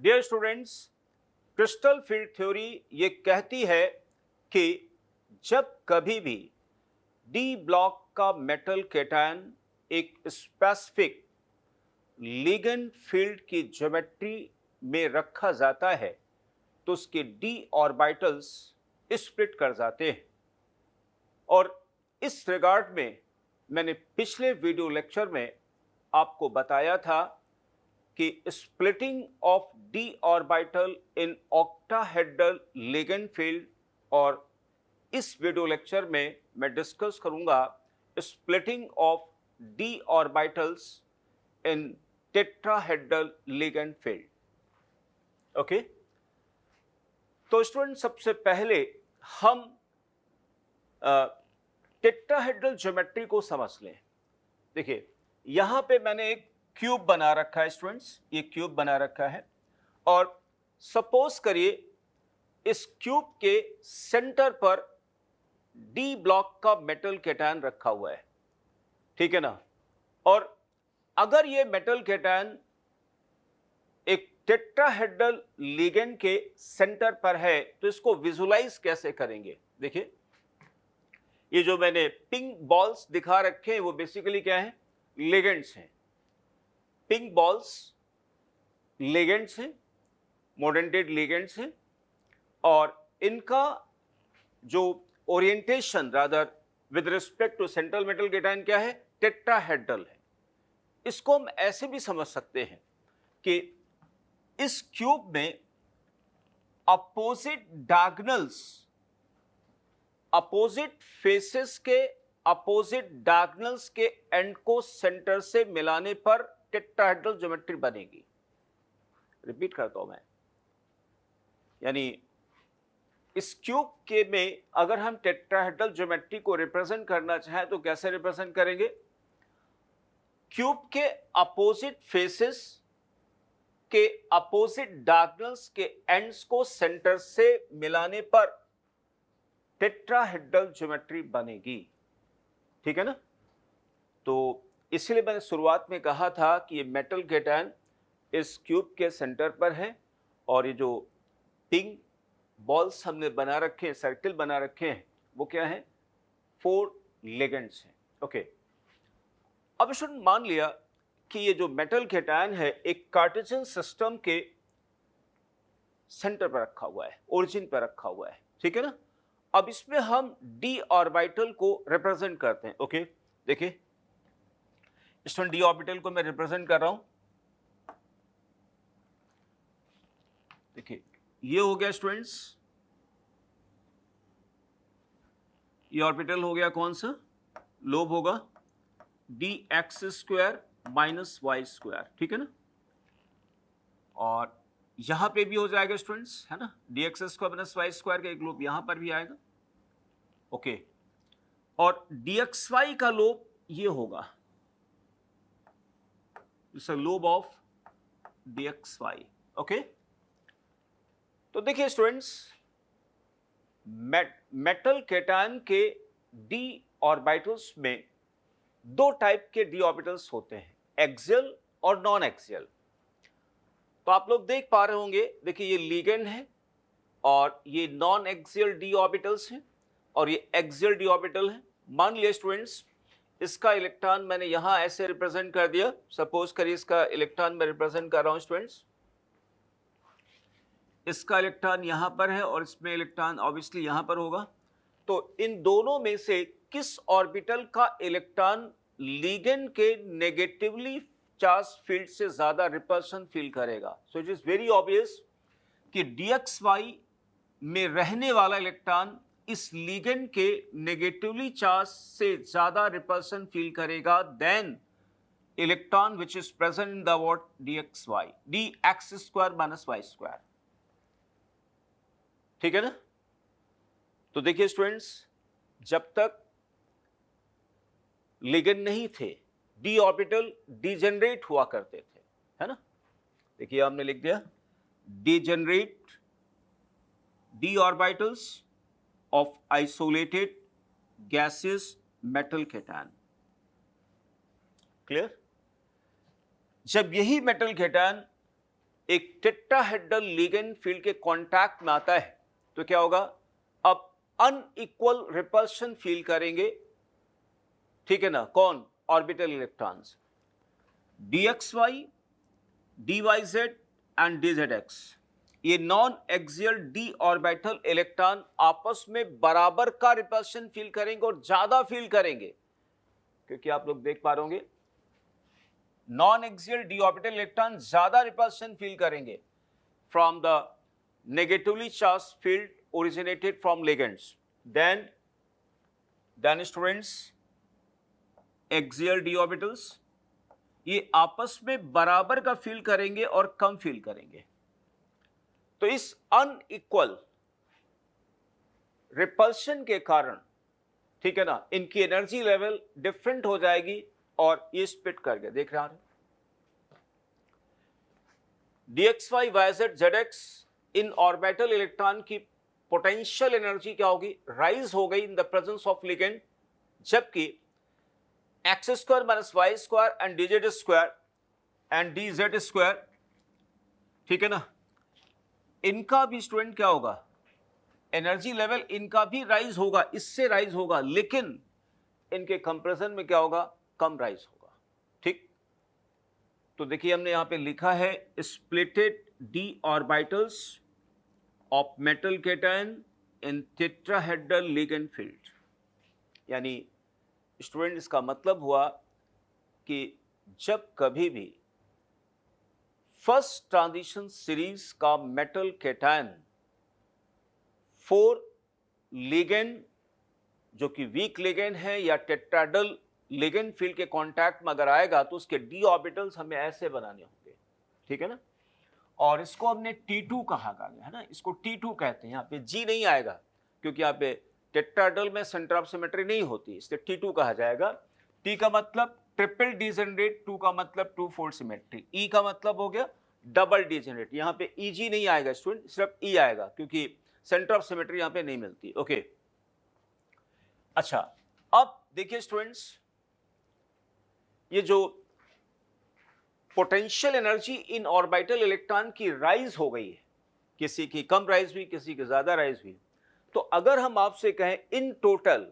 Dear students, crystal field theory ये कहती है कि जब कभी भी डी ब्लॉक का मेटल कैटायन एक स्पेसिफिक लिगेंड फील्ड की ज्योमेट्री में रखा जाता है तो उसके डी ऑर्बिटल्स स्प्लिट कर जाते हैं। और इस रिगार्ड में मैंने पिछले वीडियो लेक्चर में आपको बताया था कि splitting of D orbital in octahedral ligand field, और इस वीडियो लेक्चर में मैं डिस्कस करूंगा splitting of D orbitals in tetrahedral ligand field. Okay, तो स्टूडेंट सबसे पहले हम टेट्राहेड्रल ज्योमेट्री को समझ लें। देखिए, यहां पे मैंने एक क्यूब बना रखा है स्टूडेंट्स, ये क्यूब बना रखा है और सपोज करिए इस क्यूब के सेंटर पर डी ब्लॉक का मेटल कैटायन रखा हुआ है, ठीक है ना। और अगर ये मेटल कैटायन एक टेट्राहेड्रल लिगेंड के सेंटर पर है तो इसको विजुलाइज कैसे करेंगे। देखिए, ये जो मैंने पिंक बॉल्स दिखा रखे हैं वो बेसिकली क्या है, लिगेंड्स हैं। पिंक बॉल्स लिगेंड्स हैं, मोडेंटेड लिगेंड्स हैं, और इनका जो orientation rather with respect to central metal cation क्या है, टेट्राहेड्रल है। इसको हम ऐसे भी समझ सकते हैं कि इस क्यूब में अपोजिट डायगोनल्स, अपोजिट फेसेस के अपोजिट डायगोनल्स के एंड को सेंटर से मिलाने पर टेट्राहेड्रल ज्योमेट्री बनेगी। रिपीट करता हूं मैं, यानी इस क्यूब के में अगर हम टेट्राहेड्रल ज्योमेट्री को रिप्रेजेंट करना चाहें तो कैसे रिप्रेजेंट करेंगे। क्यूब के अपोजिट फेसेस के अपोजिट डायगोनल्स के एंड्स को सेंटर से मिलाने पर टेट्राहेड्रल ज्योमेट्री बनेगी, ठीक है ना। तो इसलिए मैंने शुरुआत में कहा था कि ये मेटल कैटायन इस क्यूब के सेंटर पर है और ये जो पिंक बॉल्स हमने बना रखे हैं, सर्किल बना रखे हैं, वो क्या है, 4 लिगेंड्स हैं। ओके, अब स्टूडेंट मान लिया कि ये जो मेटल कैटायन है एक कार्टेशियन सिस्टम के सेंटर पर रखा हुआ है, ओरिजिन पर रखा हुआ है, ठीक है ना। अब इसमें हम डी ऑर्बिटल को रिप्रेजेंट करते हैं। ओके, देखिए स्टूडेंट, डी ऑर्बिटल को मैं रिप्रेजेंट कर रहा हूं। देखिए, ये हो गया स्टूडेंट्स, ये ऑर्बिटल हो गया कौन सा, लोब होगा D X square minus Y square, ठीक है ना। और यहां पे भी हो जाएगा स्टूडेंट्स, है ना, D X square minus Y square का एक लोब यहां पर भी आएगा। ओके, और डी एक्स वाई का लोब ये होगा, it's a lobe of D X Y. Okay, तो देखिए स्टूडेंट्स, मेटल कैटायन के डी ऑर्बिटल्स में 2 टाइप के डी ऑर्बिटल्स होते हैं, एक्सियल और नॉन एक्सियल। तो आप लोग देख पा रहे होंगे, देखिए ये लिगेंड है और ये नॉन एक्सियल डी ऑर्बिटल्स हैं और ये एक्सियल डी ऑर्बिटल है। मान लिया स्टूडेंट्स, इसका इलेक्ट्रॉन मैंने यहां ऐसे रिप्रेजेंट कर दिया, सपोज करिए इसका इलेक्ट्रॉन मैं रिप्रेजेंट कर रहा हूं स्टूडेंट्स, इसका इलेक्ट्रॉन यहां पर है और इसमें इलेक्ट्रॉन ऑब्वियसली यहां पर होगा। तो इन दोनों में से किस ऑर्बिटल का इलेक्ट्रॉन लिगेंड के नेगेटिवली चार्ज फील्ड से ज्यादा रिपल्शन फील करेगा। So it is very obvious कि डीएक्सवाई में रहने वाला इलेक्ट्रॉन इस लिगेंड के नेगेटिवली चार्ज से ज्यादा रिपल्शन फील करेगा then electron which is present in the what, D X Y, D X square minus Y square, ठीक है ना। तो देखिए स्टूडेंट्स, जब तक लिगेंड नहीं थे डी ऑर्बिटल डिजेनरेट हुआ करते थे, है ना। देखिए हमने लिख दिया degenerate D orbitals of isolated gases metal cation. Clear. जब यही मेटल कैटायन एक टेट्राहेड्रल लिगेंड फील्ड के कांटेक्ट में आता है तो क्या होगा, अब अनइक्वल रिपल्शन फील करेंगे, ठीक है ना, कौन, orbital electrons, dxy, dyz and dzx, ये non axial D orbital electron आपस में बराबर का रिपल्शन फील करेंगे और ज्यादा फील करेंगे, क्योंकि आप लोग देख पा रहे होंगे non axial D orbital electron ज्यादा रिपल्शन फील करेंगे from the negatively charge field originated from ligands then students axial D orbitals ये आपस में बराबर का फील करेंगे और कम फील करेंगे। तो इस अनइक्वल रिपल्शन के कारण, ठीक है ना, इनकी एनर्जी लेवल डिफरेंट हो जाएगी और ये स्प्लिट करके देख रहे हैं dxy yz zx इन ऑर्बिटल इलेक्ट्रॉन की पोटेंशियल एनर्जी क्या होगी, राइज हो गई in the presence of ligand, जबकि X square minus Y square and dz square and dz square, ठीक है ना, इनका भी स्टूडेंट क्या होगा, एनर्जी लेवल इनका भी राइज होगा, इससे राइज होगा, लेकिन इनके कंपैरिजन में क्या होगा, कम राइज होगा। ठीक, तो देखिए हमने यहां पे लिखा है splitted D orbitals of metal cation in tetrahedral ligand field, यानी स्टूडेंट इसका मतलब हुआ कि जब कभी भी फर्स्ट ट्रांजिशन सीरीज का मेटल कैटायन 4 लिगेंड जो कि वीक लिगेंड है या टेट्राहेड्रल लिगेंड फील्ड के कांटेक्ट में अगर आएगा तो उसके डी ऑर्बिटल्स हमें ऐसे बनाने होंगे, ठीक है ना, और इसको हमने T2 कहा गया है ना, इसको T2 कहते हैं। यहाँ पे G नहीं आएगा क्योंकि यहाँ पे टेट्राहेड्रल में सेंटर ऑफ सिमेट्री नहीं होती, इसलिए T2 कहा जाएगा। T का मतलब ट्रिपल डिजेनरेट, 2 का मतलब 2 फोल्ड सिमेट्री, E का मतलब हो गया डबल डिजेनरेट। यहाँ पे EG नहीं आएगा स्टूडेंट, सिर्फ E आएगा क्योंकि सेंटर ऑफ सिमेट्री यहाँ पे नहीं मिलती। ओके, अच्छा, अब देखिए स्टूडेंट्स, ये जो potential energy in orbital electron की राइज हो गई है, किसी की कम राइज हुई, किसी की ज्यादा राइज हुई, तो अगर हम आपसे कहें इन टोटल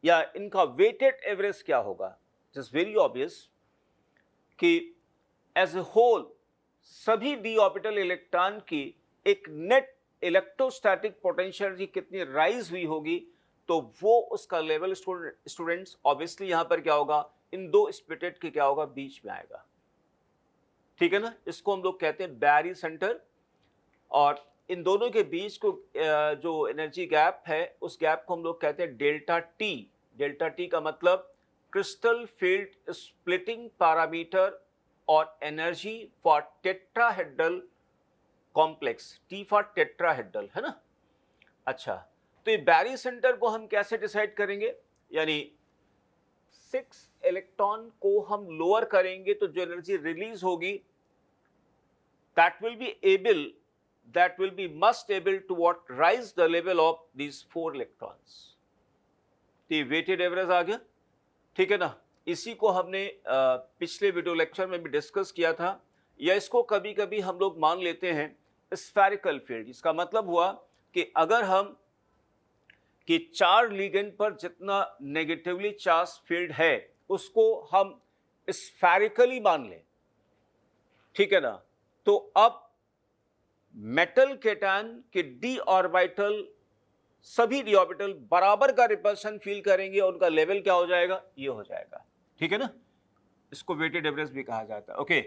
या इनका वेटेड एवरेज क्या होगा, जस्ट वेरी ऑब्वियस कि एज ए होल सभी डी ऑर्बिटल इलेक्ट्रॉन की एक नेट इलेक्ट्रोस्टैटिक पोटेंशियल एनर्जी कितनी राइज हुई होगी, तो वो उसका लेवल स्टूडेंट्स ऑब्वियसली यहां पर क्या होगा, इन दो स्प्लिटेड के क्या होगा, बीच में आएगा, ठीक है ना। इसको हम लोग कहते हैं बैरी सेंटर, और इन दोनों के बीच को जो एनर्जी गैप है उस गैप को हम लोग कहते हैं डेल्टा टी। डेल्टा टी का मतलब क्रिस्टल फील्ड स्प्लिटिंग पैरामीटर और energy for tetrahedral complex, T for tetrahedral, है ना। अच्छा, तो ये बैरी सेंटर को हम कैसे डिसाइड करेंगे, यानी 6 इलेक्ट्रॉन को हम लोअर करेंगे तो जो एनर्जी रिलीज होगी that will be must able to what rise the level of these 4 electrons। तो ये वेटेड एवरेज आ गया, ठीक है ना। इसी को हमने पिछले वीडियो लेक्चर में भी डिस्कस किया था, या इसको कभी कभी हम लोग मान लेते हैं स्फेरिकल फील्ड। इसका मतलब हुआ कि अगर हम कि 4 लिगेंड पर जितना नेगेटिवली चार्ज फील्ड है उसको हम स्फेरिकली मान लें, ठीक है ना, तो अब मेटल कैटायन के डी ऑर्बिटल, सभी डी ऑर्बिटल बराबर का रिपल्शन फील करेंगे और उनका लेवल क्या हो जाएगा, ये हो जाएगा, ठीक है ना। इसको वेटेड एवरेज भी कहा जाता है। ओके,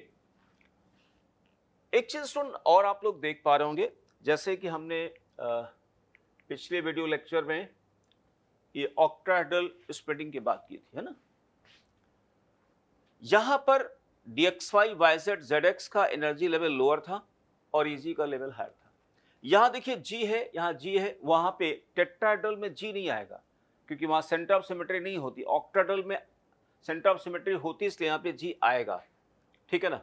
एक चीज और आप लोग देख पा रहे होंगे, जैसे कि हमने पिछले वीडियो लेक्चर में ये ऑक्टाहेड्रल स्प्लिटिंग की बात की थी, है ना। यहां पर dxy yz zx का एनर्जी लेवल लोअर था और Eg का लेवल हायर था। यहां देखिए G है, यहां G है, वहां पे टेट्राहेड्रल में G नहीं आएगा क्योंकि वहां सेंटर ऑफ सिमेट्री नहीं होती। ऑक्टाहेड्रल में सेंटर ऑफ सिमेट्री होती, इसलिए यहां पे G आएगा, ठीक है ना।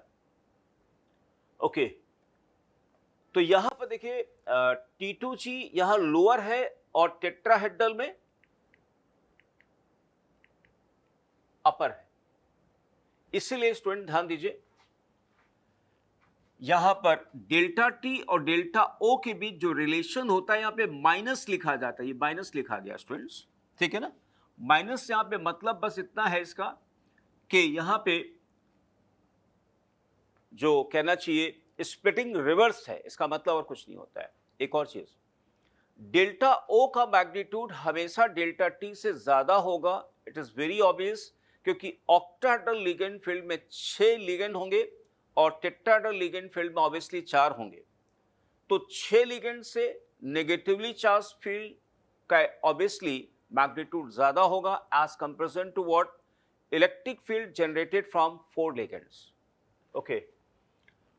ओके, तो यहां पर देखिए T2G यहां लोअर है और टेट्राहेड्रल में अपर है। इसलिए स्टूडेंट ध्यान दीजिए, यहां पर डेल्टा टी और डेल्टा ओ के बीच जो रिलेशन होता है यहां पे माइनस लिखा जाता है, ये माइनस लिखा गया स्टूडेंट्स, ठीक है ना। माइनस यहां पे मतलब बस इतना है इसका कि यहां पे जो कहना चाहिए स्प्लिटिंग रिवर्स है, इसका मतलब और कुछ नहीं होता है। एक और चीज, डेल्टा ओ का मैग्नीट्यूड हमेशा डेल्टा टी से ज्यादा होगा, इट इज वेरी ऑब्वियस, क्योंकि ऑक्टाहेड्रल लिगेंड फील्ड में 6 लिगेंड होंगे और टेट्राहेड्रल लिगेंड फील्ड में ऑब्वियसली 4 होंगे। तो 6 लिगेंड से नेगेटिवली चार्ज फील्ड का ऑब्वियसली मैग्नीट्यूड ज्यादा होगा as comparison to what electric field generated from 4 ligands. Okay,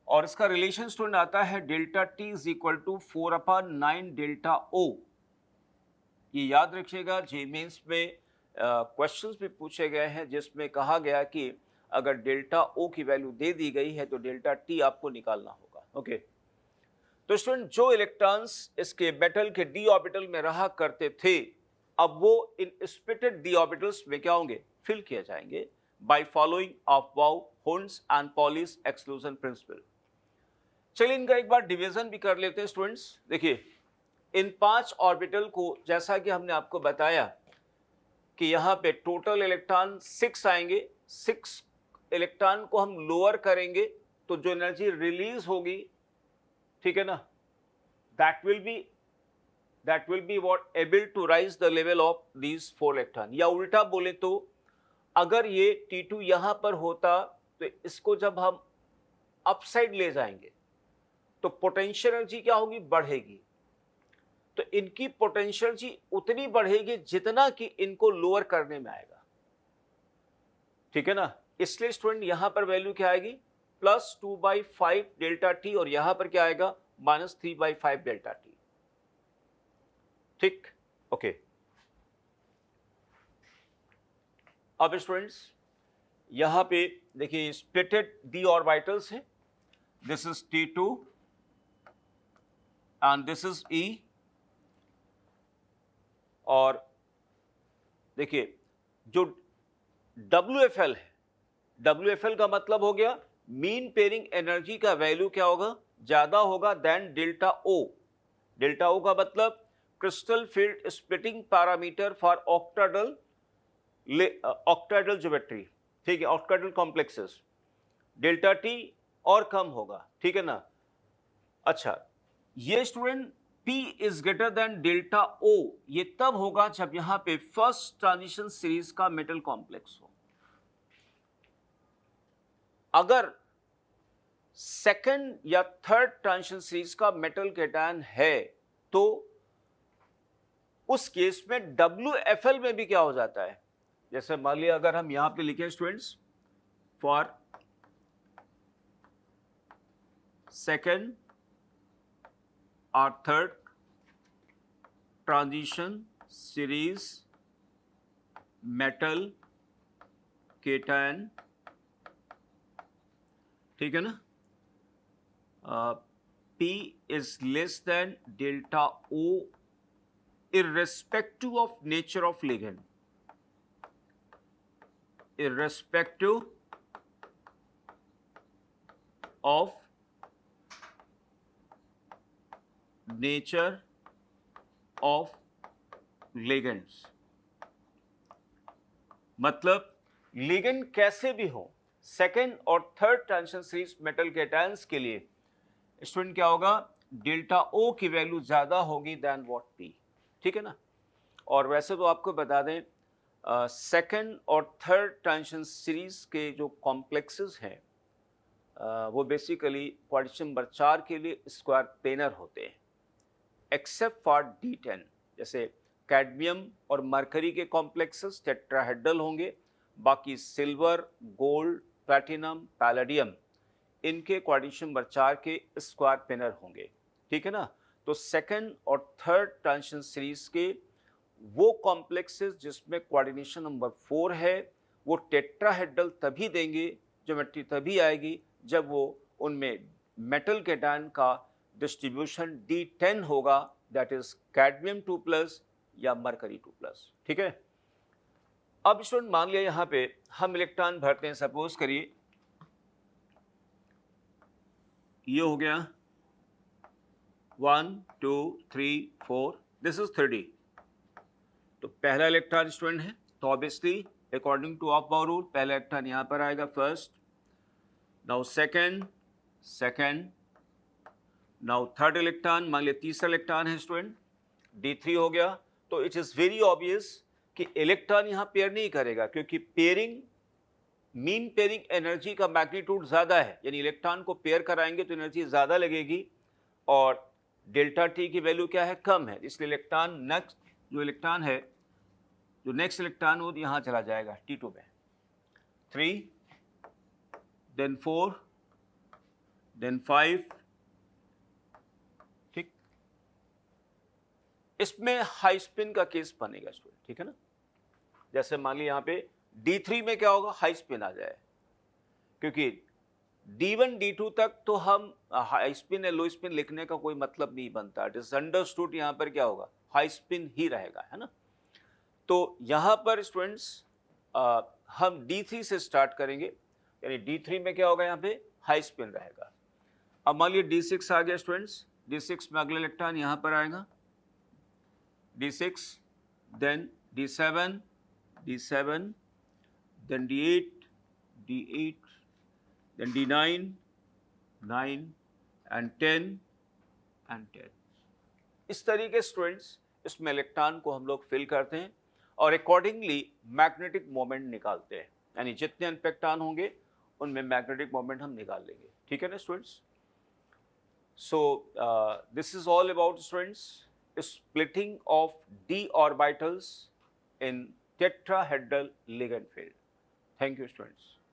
और इसका रिलेशन स्टूडेंट आता है delta T is equal to 4/9 delta O. ये याद रखिएगा, जे मेंस में क्वेश्चंस भी पूछे गए हैं जिसमें कहा गया कि अगर डेल्टा ओ की वैल्यू दे दी गई है तो डेल्टा टी आपको निकालना होगा। ओके, तो स्टूडेंट जो इलेक्ट्रॉन्स इसके मेटल के डी ऑर्बिटल में रहा करते थे, अब वो इन स्प्लिटेड डी ऑर्बिटल्स में क्या होंगे, फिल किए जाएंगे बाय फॉलोइंग ऑफ वाउ होर्न्स एंड पॉलिस एक्सक्लूजन प्रिंसिपल। चलिए इनका एक बार डिवीजन भी कर लेते हैं स्टूडेंट्स। देखिए, इन 5 ऑर्बिटल को जैसा कि हमने आपको बताया कि यहाँ पे टोटल इलेक्ट्रॉन 6 आएंगे, 6 इलेक्ट्रॉन को हम लोअर करेंगे तो जो एनर्जी रिलीज होगी, ठीक है ना, that will be what able to raise the level of these 4 electron. या उल्टा बोले तो अगर ये T2 यहां पर होता तो इसको जब हम अपसाइड ले जाएंगे तो पोटेंशियल एनर्जी क्या होगी, बढ़ेगी। तो इनकी पोटेंशियल एनर्जी उतनी बढ़ेगी जितना कि इनको लोअर करने में आएगा, ठीक है ना। इसलिए स्टूडेंट यहां पर वैल्यू क्या आएगी, +2/5 डेल्टा टी, और यहां पर क्या आएगा, -3/5 डेल्टा टी। ठीक, ओके। अब स्टूडेंट्स यहां पे देखिए स्प्लिटेड डी ऑर्बिटल्स है, this is T2 and this is E। और देखिए जो WFL है, WFL का मतलब हो गया मीन पेयरिंग एनर्जी का वैल्यू क्या होगा, ज्यादा होगा then delta O। Delta O का मतलब crystal field splitting parameter for octahedral geometry, ठीक है, ऑक्टाहेड्रल कॉम्प्लेक्सेस। डेल्टा T और कम होगा, ठीक है ना। अच्छा, ये student P is greater than delta O, ये तब होगा जब यहां पे फर्स्ट ट्रांजिशन सीरीज का मेटल कॉम्प्लेक्स हो। अगर सेकंड या थर्ड ट्रांजिशन सीरीज का मेटल कैटायन है तो उस केस में WFL में भी क्या हो जाता है, जैसे मान लिया अगर हम यहां पे लिखें स्टूडेंट्स फॉर सेकंड और third transition series metal cation, ठीक है ना, P is less than delta O irrespective of nature of ligand, irrespective of nature of ligands। मतलब लिगेंड कैसे भी हो, सेकेंड और third transition series metal cations के लिए स्टूडेंट क्या होगा, डेल्टा O की वैल्यू ज्यादा होगी देन व्हाट P, ठीक है ना। और वैसे तो आपको बता दें सेकेंड और थर्ड ट्रांजिशन सीरीज के जो कॉम्प्लेक्सेस हैं वो बेसिकली क्वाड्रेचर नंबर 4 के लिए स्क्वायर प्लेनर होते हैं, एक्सेप्ट फॉर D10। जैसे कैडमियम और मरकरी के कॉम्प्लेक्सेस टेट्राहेड्रल होंगे, बाकी सिल्वर, गोल्ड, प्लैटिनम, पैलेडियम इनके क्वाड्रेचर नंबर 4 के स्क्वायर प्लेनर होंगे, ठीक है ना। तो सेकंड और थर्ड ट्रांजिशन सीरीज के वो कॉम्प्लेक्सेस जिसमें कोऑर्डिनेशन नंबर 4 है वो टेट्राहेड्रल तभी देंगे, ज्योमेट्री तभी आएगी जब वो उनमें मेटल कैटायन का डिस्ट्रीब्यूशन D10 होगा, दैट इज कैडमियम 2+ या मरकरी 2+, ठीक है। अब स्टूडेंट मान लिया यहां पे हम इलेक्ट्रॉन भरते हैं, सपोज करिए ये हो गया 1 2 3 4, दिस इज 3d। तो पहला इलेक्ट्रॉन स्टूडेंट है, तो ऑब्वियसली अकॉर्डिंग टू ऑफ बाउ रूल पहला इलेक्ट्रॉन यहां पर आएगा first, now second, now third electron, मान लिया तीसरा इलेक्ट्रॉन है स्टूडेंट, D3 हो गया। तो इट इज वेरी ऑब्वियस कि इलेक्ट्रॉन यहां पेयर नहीं करेगा, क्योंकि पेयरिंग, मीन पेयरिंग एनर्जी का मैग्नीट्यूड ज्यादा है, यानी इलेक्ट्रॉन को पेयर कराएंगे तो एनर्जी ज्यादा लगेगी, और डेल्टा टी की वैल्यू क्या है, कम है, इसलिए इलेक्ट्रॉन नेक्स्ट जो इलेक्ट्रॉन है, जो नेक्स्ट इलेक्ट्रॉन वो यहां चला जाएगा T2 में, 3 देन 4 देन 5, ठीक। इसमें हाई स्पिन का केस बनेगा स्टूडेंट, ठीक है ना। जैसे मान लीजिए यहां पे D3 में क्या होगा, हाई स्पिन आ जाए, क्योंकि D1 D2 तक तो हम हाई स्पिन या लो स्पिन लिखने का कोई मतलब नहीं बनता, इट इज अंडरस्टूड यहां पर क्या होगा, हाई स्पिन ही रहेगा, है ना। तो यहां पर स्टूडेंट्स हम D3 से स्टार्ट करेंगे, यानी D3 में क्या होगा, यहां पे हाई स्पिन रहेगा। अब मान लीजिए D6 आ गया स्टूडेंट्स, D6 में अगला इलेक्ट्रॉन यहां पर आएगा, D6 then D7 then D8 then D9 and 10 and 10। इस तरीके स्टूडेंट्स इसमें इलेक्ट्रॉन को हम लोग फिल करते हैं और अकॉर्डिंगली मैग्नेटिक मोमेंट निकालते हैं, यानी जितने अनपेक्टान होंगे उनमें मैग्नेटिक मोमेंट हम निकाल लेंगे, ठीक है ना students. So this is all about students splitting of d orbitals in tetrahedral ligand field. Thank you students.